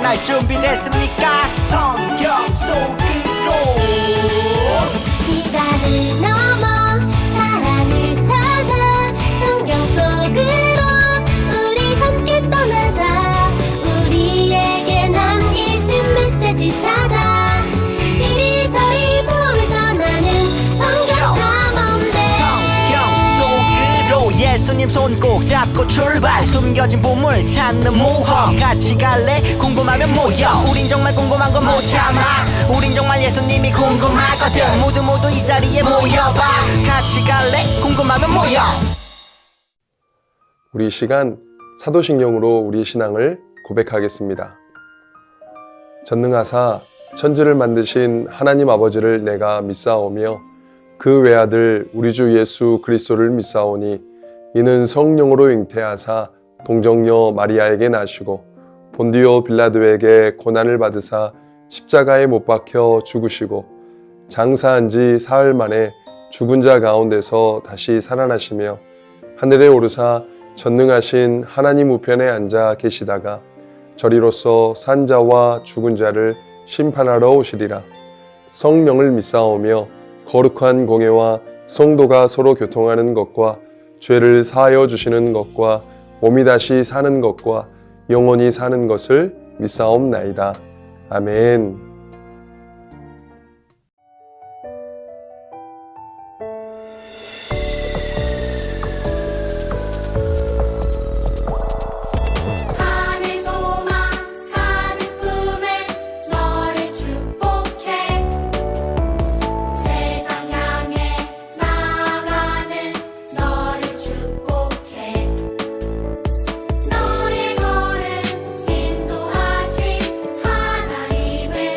떠날 준비됐습니까? 성경 속으로 시간을 넘어 사랑을 찾아 성경 속으로 우리 함께 떠나자. 우리에게 남기신 메시지 찾아 이리저리 볼 떠나는 성경 탐험대. 성경 속으로 예수님 손 꼭 잡고 출발. 숨겨진 보물 찾는 모험 같이 갈래? 궁금하면 모여. 우린 정말 궁금한 거 못 참아. 우린 정말 예수님이 궁금하거든. 모두 이 자리에 모여봐. 같이 갈래? 궁금하면 모여. 우리 이 시간 사도신경으로 우리 신앙을 고백하겠습니다. 전능하사 천지를 만드신 하나님 아버지를 내가 믿사오며 그 외아들 우리 주 예수 그리스도를 믿사오니 이는 성령으로 잉태하사 동정녀 마리아에게 나시고 본디오 빌라도에게 고난을 받으사 십자가에 못 박혀 죽으시고 장사한 지 사흘 만에 죽은 자 가운데서 다시 살아나시며 하늘에 오르사 전능하신 하나님 우편에 앉아 계시다가 저리로서 산 자와 죽은 자를 심판하러 오시리라. 성령을 믿사오며 거룩한 공예와 성도가 서로 교통하는 것과 죄를 사하여 주시는 것과 몸이 다시 사는 것과 영원히 사는 것을 믿사옵나이다. 아멘. 하늘 소망 가득 품에 너를 축복해. 세상 향해 나아가는 너를 축복해. 너의 걸음 인도하신 하나님을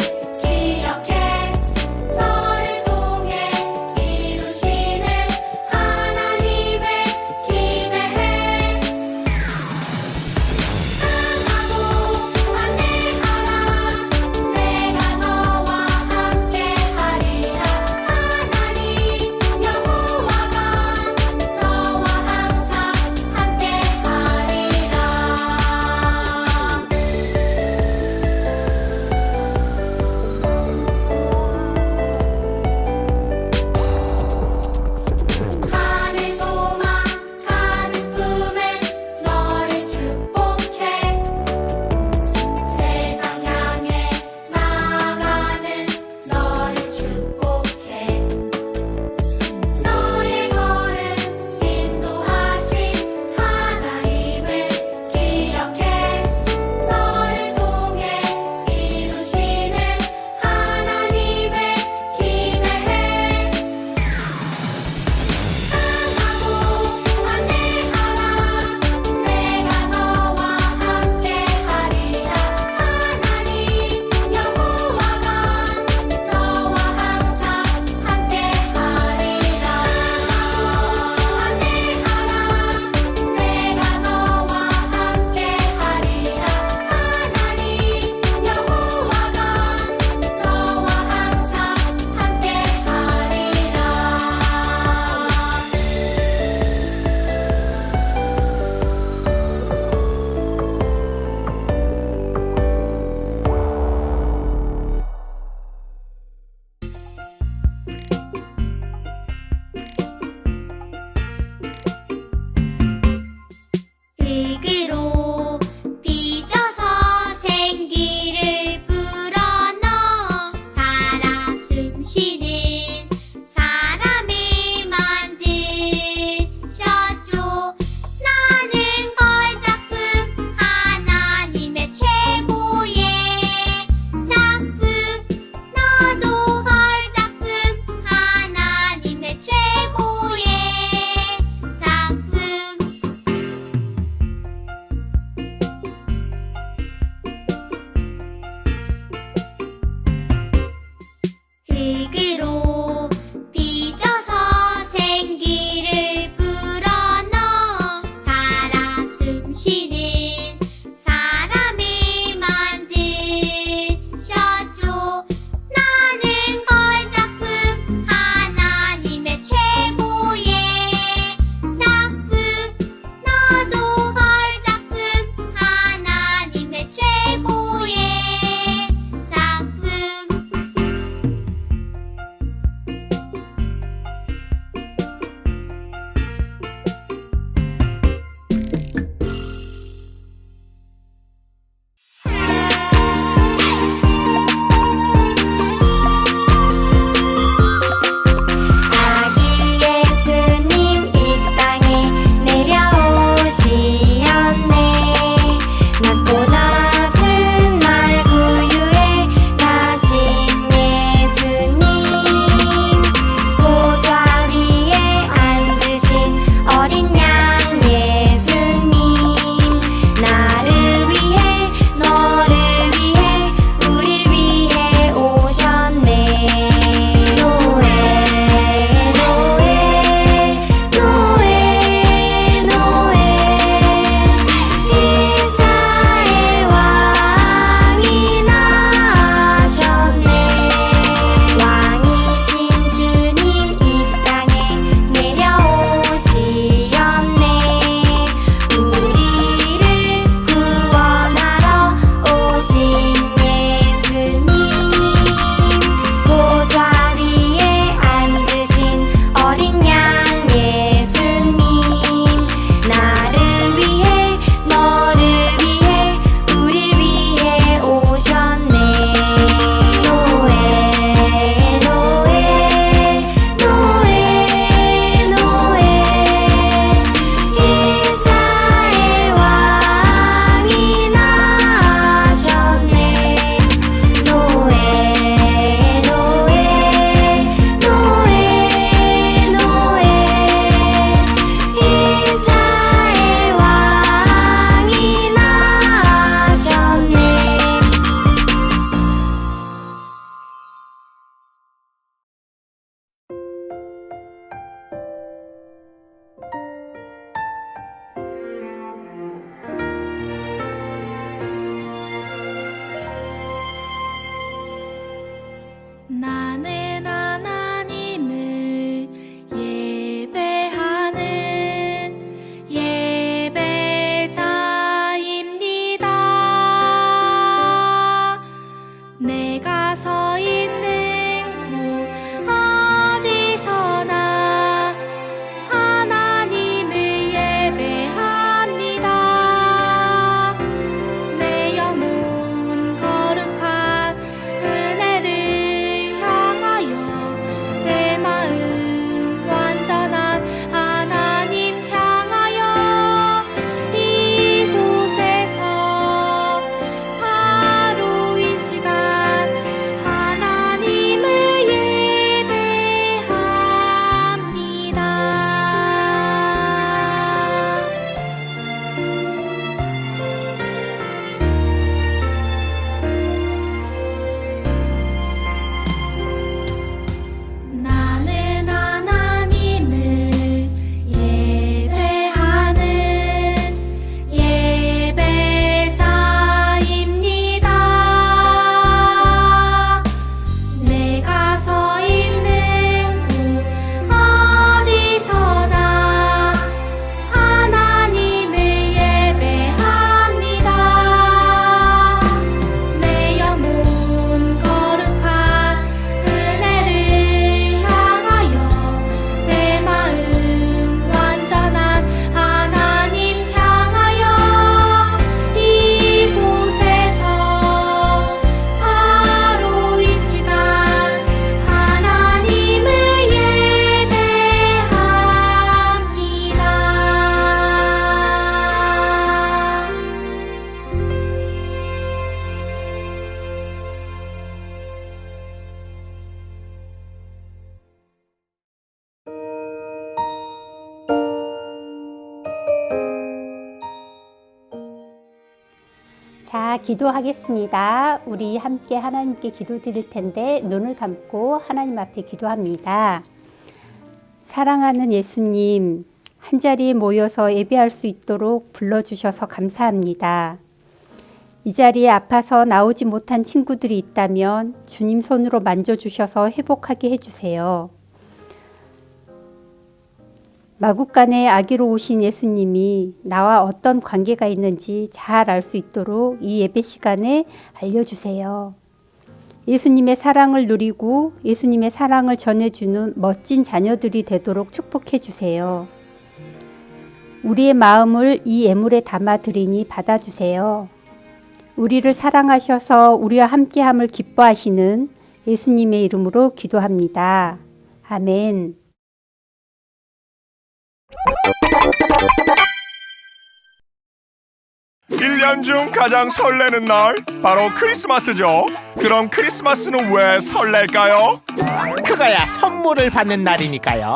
자, 기도하겠습니다. 우리 함께 하나님께 기도 드릴 텐데 눈을 감고 하나님 앞에 기도합니다. 사랑하는 예수님, 한자리에 모여서 예배할 수 있도록 불러주셔서 감사합니다. 이 자리에 아파서 나오지 못한 친구들이 있다면 주님 손으로 만져주셔서 회복하게 해주세요. 마국간에 아기로 오신 예수님이 나와 어떤 관계가 있는지 잘 알 수 있도록 이 예배 시간에 알려주세요. 예수님의 사랑을 누리고 예수님의 사랑을 전해주는 멋진 자녀들이 되도록 축복해 주세요. 우리의 마음을 이 예물에 담아 드리니 받아주세요. 우리를 사랑하셔서 우리와 함께함을 기뻐하시는 예수님의 이름으로 기도합니다. 아멘. 1년 중 가장 설레는 날 바로 크리스마스죠. 그럼 크리스마스는 왜 설렐까요? 그거야 선물을 받는 날이니까요.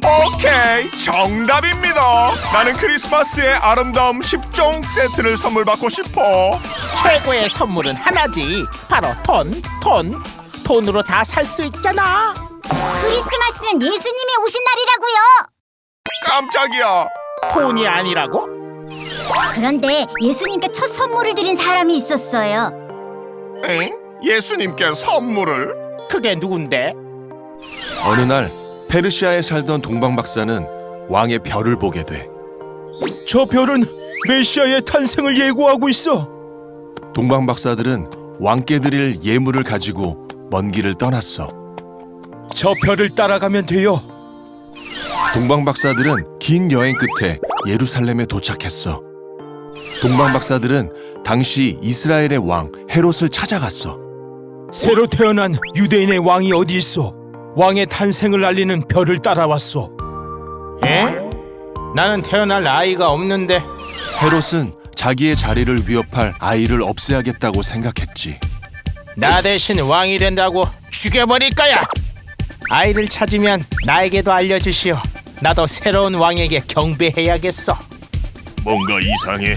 오케이, 정답입니다. 나는 크리스마스의 아름다움 10종 세트를 선물 받고 싶어. 최고의 선물은 하나지. 바로 돈. 돈으로 다 살 수 있잖아. 크리스마스는 예수님이 오신 날이라고요. 깜짝이야. 돈이 아니라고? 그런데 예수님께 첫 선물을 드린 사람이 있었어요. 엥? 예수님께 선물을? 그게 누군데? 어느 날 페르시아에 살던 동방 박사는 왕의 별을 보게 돼. 저 별은 메시아의 탄생을 예고하고 있어. 동방 박사들은 왕께 드릴 예물을 가지고 먼 길을 떠났어. 저 별을 따라가면 돼요. 동방 박사들은 긴 여행 끝에 예루살렘에 도착했어. 동방 박사들은 당시 이스라엘의 왕 헤롯을 찾아갔어. 새로 태어난 유대인의 왕이 어디 있어? 왕의 탄생을 알리는 별을 따라왔어. 에? 나는 태어날 아이가 없는데. 헤롯은 자기의 자리를 위협할 아이를 없애야겠다고 생각했지. 나 대신 왕이 된다고 죽여버릴 거야. 아이를 찾으면 나에게도 알려주시오. 나도 새로운 왕에게 경배해야겠어. 뭔가 이상해.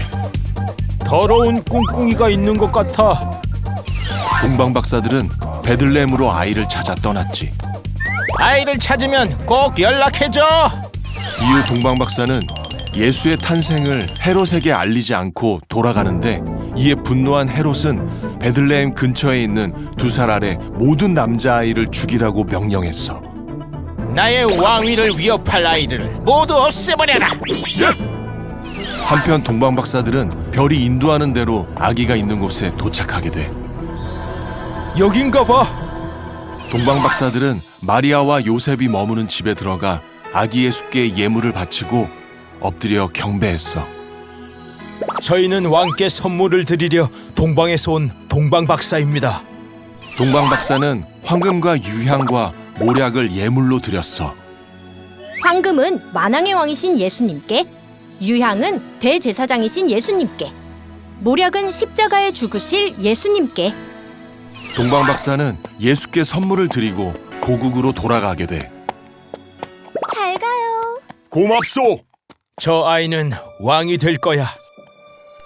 더러운 꿍꿍이가 있는 것 같아. 동방 박사들은 베들레헴으로 아이를 찾아 떠났지. 아이를 찾으면 꼭 연락해줘. 이후 동방 박사는 예수의 탄생을 헤롯에게 알리지 않고 돌아가는데, 이에 분노한 헤롯은 베들레헴 근처에 있는 2살 아래 모든 남자아이를 죽이라고 명령했어. 나의 왕위를 위협할 아이들을 모두 없애버려라. 한편 동방 박사들은 별이 인도하는 대로 아기가 있는 곳에 도착하게 돼. 여긴가 봐. 동방 박사들은 마리아와 요셉이 머무는 집에 들어가 아기 예수께 예물을 바치고 엎드려 경배했어. 저희는 왕께 선물을 드리려 동방에서 온 동방 박사입니다. 동방 박사는 황금과 유향과 모략을 예물로 드렸어. 황금은 만왕의 왕이신 예수님께, 유향은 대제사장이신 예수님께, 모략은 십자가에 죽으실 예수님께. 동방 박사는 예수께 선물을 드리고 고국으로 돌아가게 돼. 잘 가요. 고맙소. 저 아이는 왕이 될 거야.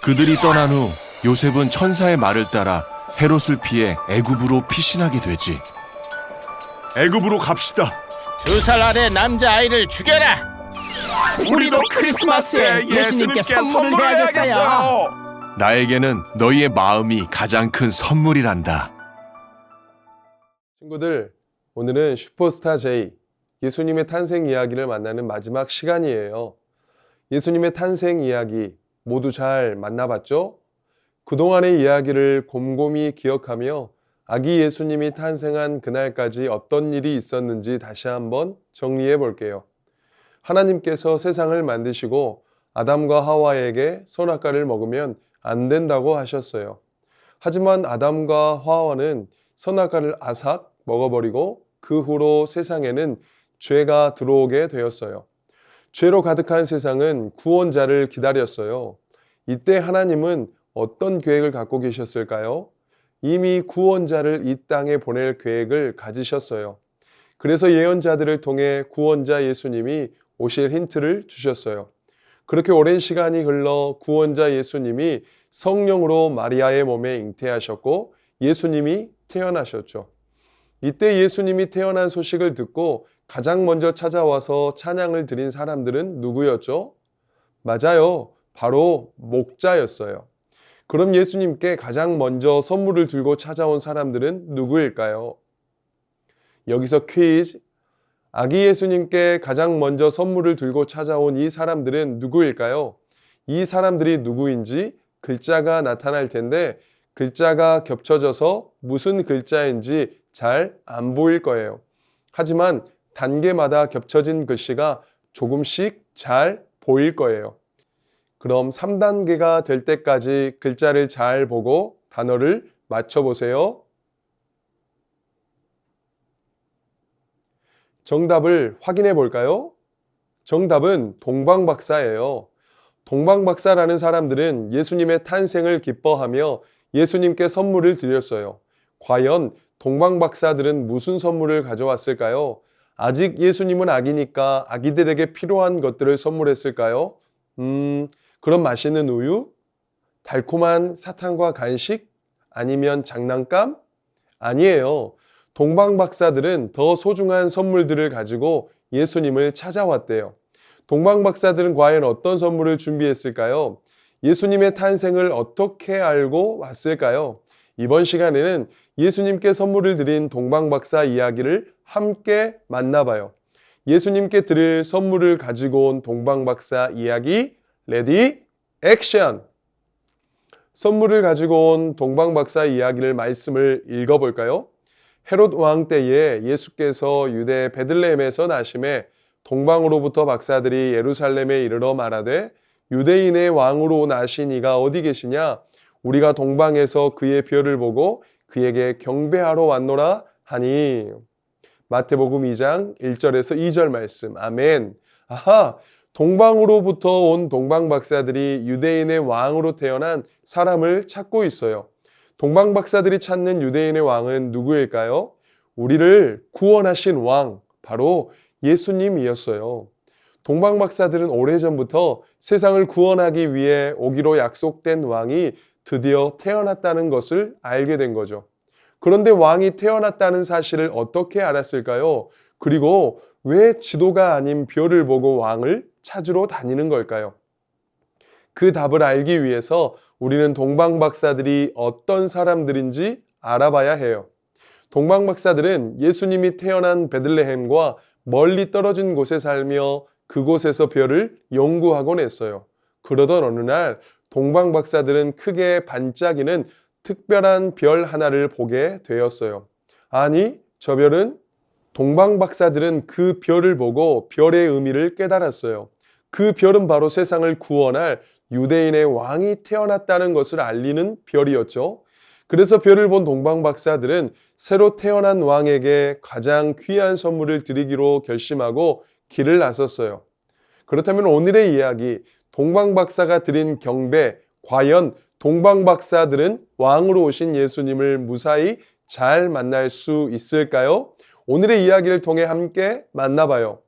그들이 떠난 후 요셉은 천사의 말을 따라 헤롯을 피해 애굽으로 피신하게 되지. 애굽으로 갑시다. 2살 아래 남자아이를 죽여라. 우리도 크리스마스에 예수님께 선물을 해야겠어요. 나에게는 너희의 마음이 가장 큰 선물이란다. 친구들, 오늘은 슈퍼스타 J, 예수님의 탄생 이야기를 만나는 마지막 시간이에요. 예수님의 탄생 이야기 모두 잘 만나봤죠? 그동안의 이야기를 곰곰이 기억하며 아기 예수님이 탄생한 그날까지 어떤 일이 있었는지 다시 한번 정리해 볼게요. 하나님께서 세상을 만드시고 아담과 하와에게 선악과를 먹으면 안 된다고 하셨어요. 하지만 아담과 하와는 선악과를 아삭 먹어버리고 그 후로 세상에는 죄가 들어오게 되었어요. 죄로 가득한 세상은 구원자를 기다렸어요. 이때 하나님은 어떤 계획을 갖고 계셨을까요? 이미 구원자를 이 땅에 보낼 계획을 가지셨어요. 그래서 예언자들을 통해 구원자 예수님이 오실 힌트를 주셨어요. 그렇게 오랜 시간이 흘러 구원자 예수님이 성령으로 마리아의 몸에 잉태하셨고 예수님이 태어나셨죠. 이때 예수님이 태어난 소식을 듣고 가장 먼저 찾아와서 찬양을 드린 사람들은 누구였죠? 맞아요. 바로 목자였어요. 그럼 예수님께 가장 먼저 선물을 들고 찾아온 사람들은 누구일까요? 여기서 퀴즈. 아기 예수님께 가장 먼저 선물을 들고 찾아온 이 사람들은 누구일까요? 이 사람들이 누구인지 글자가 나타날 텐데 글자가 겹쳐져서 무슨 글자인지 잘 안 보일 거예요. 하지만 단계마다 겹쳐진 글씨가 조금씩 잘 보일 거예요. 그럼 3단계가 될 때까지 글자를 잘 보고 단어를 맞춰보세요. 정답을 확인해 볼까요? 정답은 동방박사예요. 동방박사라는 사람들은 예수님의 탄생을 기뻐하며 예수님께 선물을 드렸어요. 과연 동방박사들은 무슨 선물을 가져왔을까요? 아직 예수님은 아기니까 아기들에게 필요한 것들을 선물했을까요? 그럼 맛있는 우유? 달콤한 사탕과 간식? 아니면 장난감? 아니에요. 동방박사들은 더 소중한 선물들을 가지고 예수님을 찾아왔대요. 동방박사들은 과연 어떤 선물을 준비했을까요? 예수님의 탄생을 어떻게 알고 왔을까요? 이번 시간에는 예수님께 선물을 드린 동방박사 이야기를 함께 만나봐요. 예수님께 드릴 선물을 가지고 온 동방박사 이야기, 레디, 액션! 선물을 가지고 온 동방박사 이야기를 말씀을 읽어볼까요? 헤롯 왕 때에 예수께서 유대 베들레헴에서 나심에 동방으로부터 박사들이 예루살렘에 이르러 말하되 유대인의 왕으로 나신 이가 어디 계시냐? 우리가 동방에서 그의 별을 보고 그에게 경배하러 왔노라 하니. 마태복음 2장 1절에서 2절 말씀. 아멘. 아하, 동방으로부터 온 동방박사들이 유대인의 왕으로 태어난 사람을 찾고 있어요. 동방박사들이 찾는 유대인의 왕은 누구일까요? 우리를 구원하신 왕, 바로 예수님이었어요. 동방박사들은 오래전부터 세상을 구원하기 위해 오기로 약속된 왕이 드디어 태어났다는 것을 알게 된 거죠. 그런데 왕이 태어났다는 사실을 어떻게 알았을까요? 그리고 왜 지도가 아닌 별을 보고 왕을 찾으러 다니는 걸까요? 그 답을 알기 위해서 우리는 동방박사들이 어떤 사람들인지 알아봐야 해요. 동방박사들은 예수님이 태어난 베들레헴과 멀리 떨어진 곳에 살며 그곳에서 별을 연구하곤 했어요. 그러던 어느 날 동방박사들은 크게 반짝이는 특별한 별 하나를 보게 되었어요. 아니, 저 별은? 동방박사들은 그 별을 보고 별의 의미를 깨달았어요. 그 별은 바로 세상을 구원할 유대인의 왕이 태어났다는 것을 알리는 별이었죠. 그래서 별을 본 동방박사들은 새로 태어난 왕에게 가장 귀한 선물을 드리기로 결심하고 길을 나섰어요. 그렇다면 오늘의 이야기, 동방박사가 드린 경배, 과연 동방박사들은 왕으로 오신 예수님을 무사히 잘 만날 수 있을까요? 오늘의 이야기를 통해 함께 만나봐요.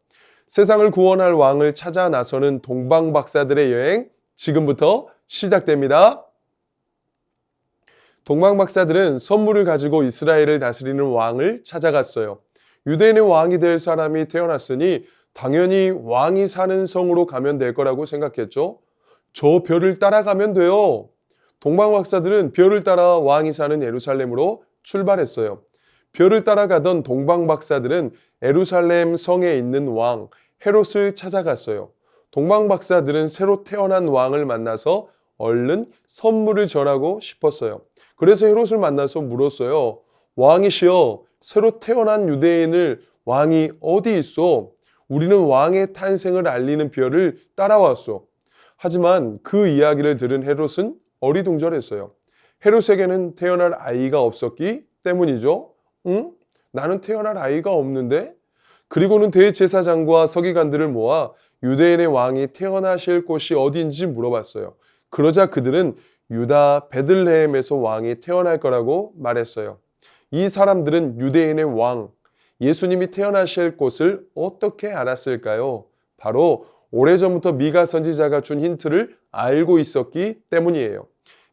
세상을 구원할 왕을 찾아 나서는 동방박사들의 여행, 지금부터 시작됩니다. 동방박사들은 선물을 가지고 이스라엘을 다스리는 왕을 찾아갔어요. 유대인의 왕이 될 사람이 태어났으니 당연히 왕이 사는 성으로 가면 될 거라고 생각했죠. 저 별을 따라가면 돼요. 동방박사들은 별을 따라 왕이 사는 예루살렘으로 출발했어요. 별을 따라가던 동방박사들은 예루살렘 성에 있는 왕 헤롯을 찾아갔어요. 동방박사들은 새로 태어난 왕을 만나서 얼른 선물을 전하고 싶었어요. 그래서 헤롯을 만나서 물었어요. 왕이시여, 새로 태어난 유대인을 왕이 어디 있어? 우리는 왕의 탄생을 알리는 별을 따라왔어. 하지만 그 이야기를 들은 헤롯은 어리둥절했어요. 헤롯에게는 태어날 아이가 없었기 때문이죠. 응? 나는 태어날 아이가 없는데? 그리고는 대제사장과 서기관들을 모아 유대인의 왕이 태어나실 곳이 어딘지 물어봤어요. 그러자 그들은 유다 베들레헴에서 왕이 태어날 거라고 말했어요. 이 사람들은 유대인의 왕, 예수님이 태어나실 곳을 어떻게 알았을까요? 바로 오래전부터 미가 선지자가 준 힌트를 알고 있었기 때문이에요.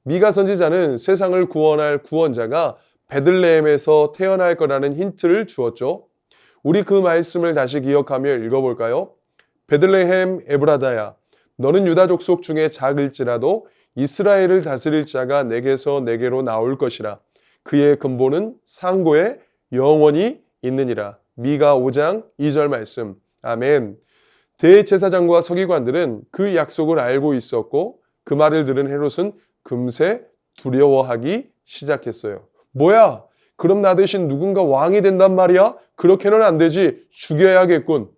미가 선지자는 세상을 구원할 구원자가 베들레헴에서 태어날 거라는 힌트를 주었죠. 우리 그 말씀을 다시 기억하며 읽어볼까요? 베들레헴 에브라다야, 너는 유다 족속 중에 작을지라도 이스라엘을 다스릴 자가 내게서 내게로 나올 것이라. 그의 근본은 상고에 영원히 있느니라. 미가 5장 2절 말씀. 아멘. 대제사장과 서기관들은 그 약속을 알고 있었고 그 말을 들은 헤롯은 금세 두려워하기 시작했어요. 뭐야? 그럼 나 대신 누군가 왕이 된단 말이야? 그렇게는 안 되지. 죽여야겠군.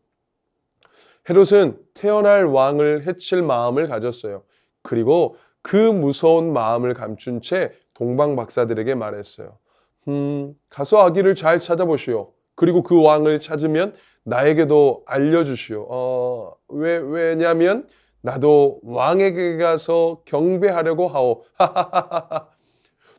헤롯은 태어날 왕을 해칠 마음을 가졌어요. 그리고 그 무서운 마음을 감춘 채 동방 박사들에게 말했어요. 가서 아기를 잘 찾아보시오. 그리고 그 왕을 찾으면 나에게도 알려주시오. 왜냐면 나도 왕에게 가서 경배하려고 하오.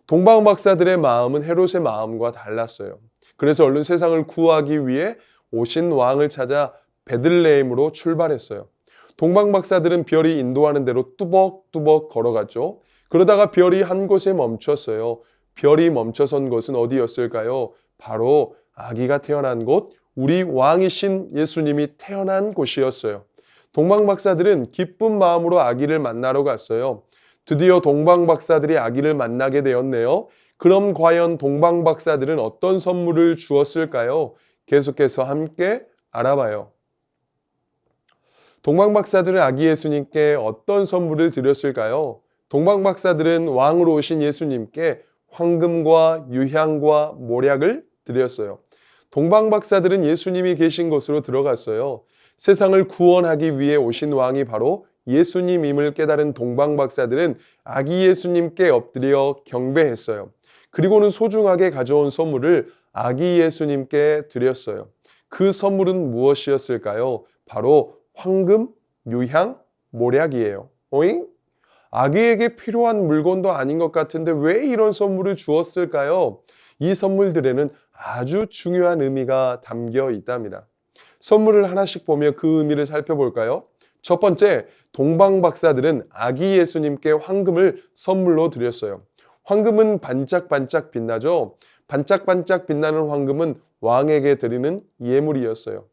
동방 박사들의 마음은 헤롯의 마음과 달랐어요. 그래서 얼른 세상을 구하기 위해 오신 왕을 찾아 베들레헴으로 출발했어요. 동방 박사들은 별이 인도하는 대로 뚜벅뚜벅 걸어갔죠. 그러다가 별이 한 곳에 멈췄어요. 별이 멈춰선 곳은 어디였을까요? 바로 아기가 태어난 곳, 우리 왕이신 예수님이 태어난 곳이었어요. 동방 박사들은 기쁜 마음으로 아기를 만나러 갔어요. 드디어 동방 박사들이 아기를 만나게 되었네요. 그럼 과연 동방 박사들은 어떤 선물을 주었을까요? 계속해서 함께 알아봐요. 동방 박사들은 아기 예수님께 어떤 선물을 드렸을까요? 동방 박사들은 왕으로 오신 예수님께 황금과 유향과 모략을 드렸어요. 동방 박사들은 예수님이 계신 곳으로 들어갔어요. 세상을 구원하기 위해 오신 왕이 바로 예수님임을 깨달은 동방 박사들은 아기 예수님께 엎드려 경배했어요. 그리고는 소중하게 가져온 선물을 아기 예수님께 드렸어요. 그 선물은 무엇이었을까요? 바로 황금, 유향, 모략이에요. 오잉? 아기에게 필요한 물건도 아닌 것 같은데 왜 이런 선물을 주었을까요? 이 선물들에는 아주 중요한 의미가 담겨 있답니다. 선물을 하나씩 보며 그 의미를 살펴볼까요? 첫 번째, 동방 박사들은 아기 예수님께 황금을 선물로 드렸어요. 황금은 반짝반짝 빛나죠? 반짝반짝 빛나는 황금은 왕에게 드리는 예물이었어요.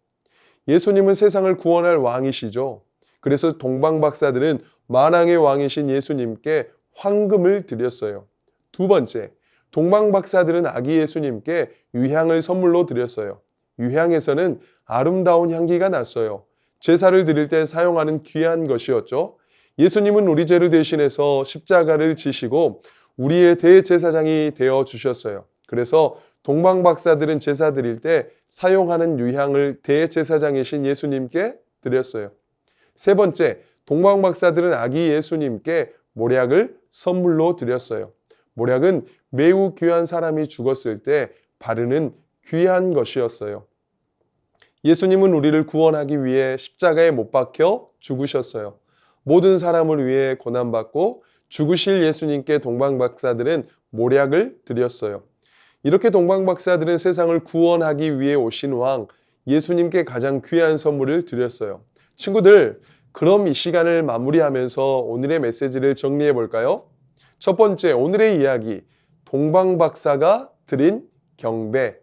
예수님은 세상을 구원할 왕이시죠. 그래서 동방 박사들은 만왕의 왕이신 예수님께 황금을 드렸어요. 두 번째, 동방 박사들은 아기 예수님께 유향을 선물로 드렸어요. 유향에서는 아름다운 향기가 났어요. 제사를 드릴 때 사용하는 귀한 것이었죠. 예수님은 우리 죄를 대신해서 십자가를 지시고 우리의 대제사장이 되어 주셨어요. 그래서 동방 박사들은 제사 드릴 때 사용하는 유향을 대제사장이신 예수님께 드렸어요. 세 번째, 동방 박사들은 아기 예수님께 모략을 선물로 드렸어요. 모략은 매우 귀한 사람이 죽었을 때 바르는 귀한 것이었어요. 예수님은 우리를 구원하기 위해 십자가에 못 박혀 죽으셨어요. 모든 사람을 위해 고난받고 죽으실 예수님께 동방 박사들은 모략을 드렸어요. 이렇게 동방 박사들은 세상을 구원하기 위해 오신 왕 예수님께 가장 귀한 선물을 드렸어요. 친구들, 그럼 이 시간을 마무리하면서 오늘의 메시지를 정리해 볼까요? 첫 번째, 오늘의 이야기, 동방 박사가 드린 경배.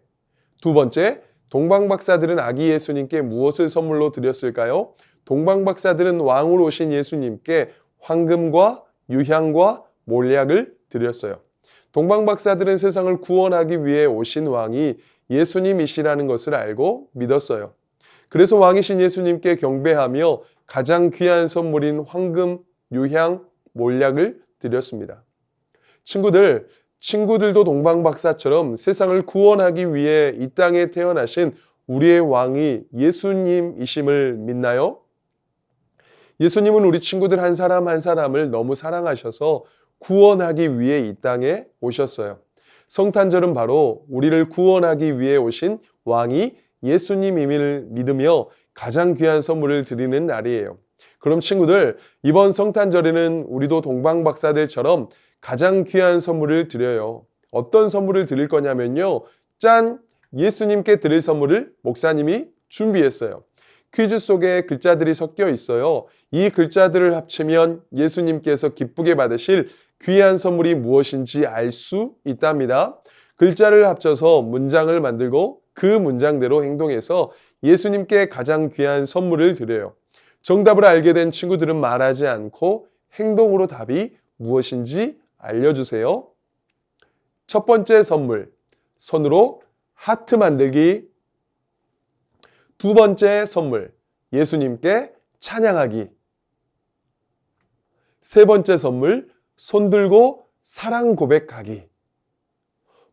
두 번째, 동방 박사들은 아기 예수님께 무엇을 선물로 드렸을까요? 동방 박사들은 왕으로 오신 예수님께 황금과 유향과 몰약을 드렸어요. 동방 박사들은 세상을 구원하기 위해 오신 왕이 예수님이시라는 것을 알고 믿었어요. 그래서 왕이신 예수님께 경배하며 가장 귀한 선물인 황금, 유향, 몰약을 드렸습니다. 친구들도 동방 박사처럼 세상을 구원하기 위해 이 땅에 태어나신 우리의 왕이 예수님이심을 믿나요? 예수님은 우리 친구들 한 사람 한 사람을 너무 사랑하셔서 구원하기 위해 이 땅에 오셨어요. 성탄절은 바로 우리를 구원하기 위해 오신 왕이 예수님임을 믿으며 가장 귀한 선물을 드리는 날이에요. 그럼 친구들, 이번 성탄절에는 우리도 동방 박사들처럼 가장 귀한 선물을 드려요. 어떤 선물을 드릴 거냐면요. 짠! 예수님께 드릴 선물을 목사님이 준비했어요. 퀴즈 속에 글자들이 섞여 있어요. 이 글자들을 합치면 예수님께서 기쁘게 받으실 귀한 선물이 무엇인지 알 수 있답니다. 글자를 합쳐서 문장을 만들고 그 문장대로 행동해서 예수님께 가장 귀한 선물을 드려요. 정답을 알게 된 친구들은 말하지 않고 행동으로 답이 무엇인지 알려주세요. 첫 번째 선물, 손으로 하트 만들기. 두 번째 선물, 예수님께 찬양하기. 세 번째 선물, 손 들고 사랑 고백하기.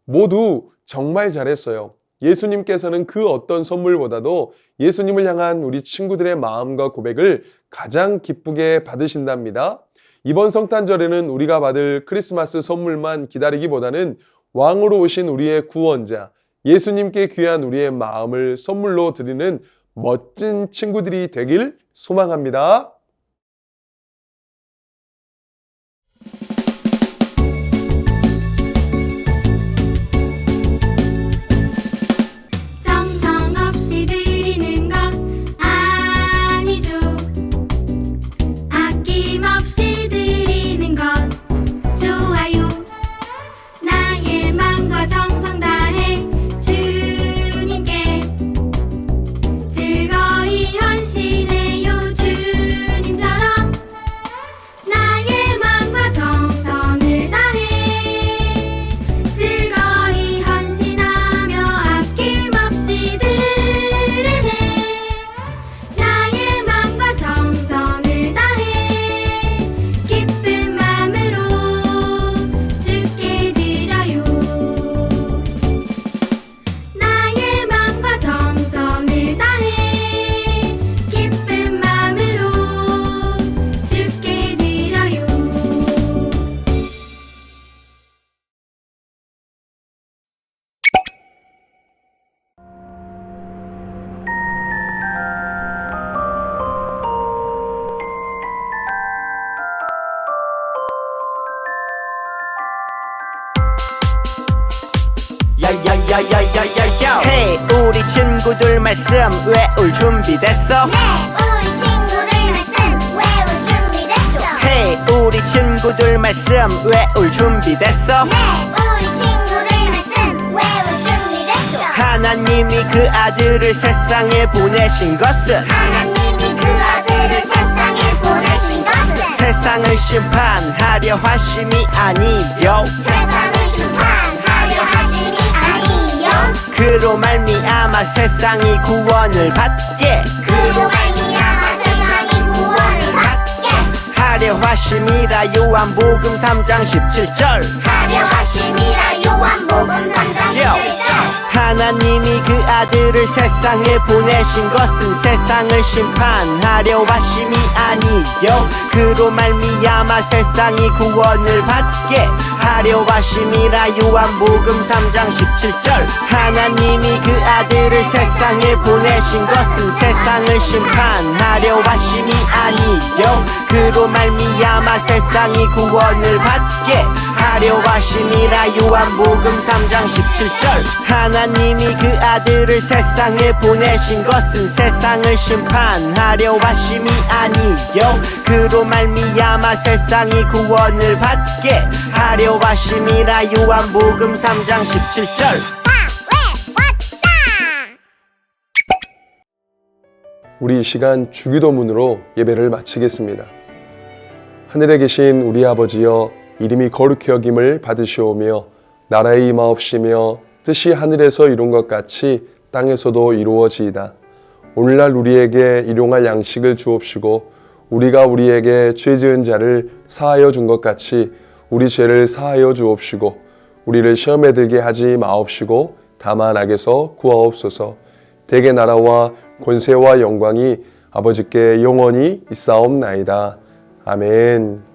모두 정말 잘했어요. 예수님께서는 그 어떤 선물보다도 예수님을 향한 우리 친구들의 마음과 고백을 가장 기쁘게 받으신답니다. 이번 성탄절에는 우리가 받을 크리스마스 선물만 기다리기보다는 왕으로 오신 우리의 구원자, 예수님께 귀한 우리의 마음을 선물로 드리는 멋진 친구들이 되길 소망합니다. 정성 없이 드리는 것 아니죠. 아낌없이 드리는 것 좋아요. 나의 마음과 정성 다해 주님께 즐거이 헌신해요. 주님처럼 나의 마음과 정성을 다해 즐거이 헌신하며 아낌없이 드리네. 나의 마음과 정성을 다해 기쁜 마음으로 주께 드려요. 나의 마음과 정성을 다해 기쁜 마음으로 주께 드려요. 야야야야야야야 헤이 우리 친구들 말씀 외울 준비됐어? 네, 우리 친구들 말씀 외울 준비됐죠? 헤이 우리 친구들 말씀 외울 준비됐어? 네, 우리 친구들 말씀 외울 준비됐죠? 하나님이 그 아들을 세상에 보내신 것은 하나님이 그 아들을 세상에 보내신 것은 세상을 심판하려 하심이 아니요 세상을 심판하려 하심이 아니요 그로 말미암아 세상이 구원을 받게 그로 말미암아 세상이 구원을 받게 하려 하심이라 요한복음 3장 17절 하려 하심이라 요한복음 3장 17절 하나님이 그 아들을 세상에 보내신 것은 세상을 심판하려 하심이 아니요 그로 말미암아 세상이 구원을 받게 하려 하심이라 요한복음 3장 17절 하나님이 그 아들을 세상에 보내신 것은 세상을 심판하려 하심이 아니요 그로 말미암아 세상이 구원을 받게 하려 하심이라 요한복음 3장 17절 하나님이 그 아들을 세상에 보내신 것은 세상을 심판하려 하심이 아니요 그로 말미암아 세상이 구원을 받게 하려 하심이라 요한복음 3장 17절 우리 이 시간 주기도문으로 예배를 마치겠습니다. 하늘에 계신 우리 아버지여 이름이 거룩히 여김을 받으시오며 나라의 임하옵시며 뜻이 하늘에서 이룬 것 같이 땅에서도 이루어지이다. 오늘날 우리에게 일용할 양식을 주옵시고 우리가 우리에게 죄 지은 자를 사하여 준 것 같이 우리 죄를 사하여 주옵시고 우리를 시험에 들게 하지 마옵시고 다만 악에서 구하옵소서. 대개 나라와 권세와 영광이 아버지께 영원히 있사옵나이다. 아멘.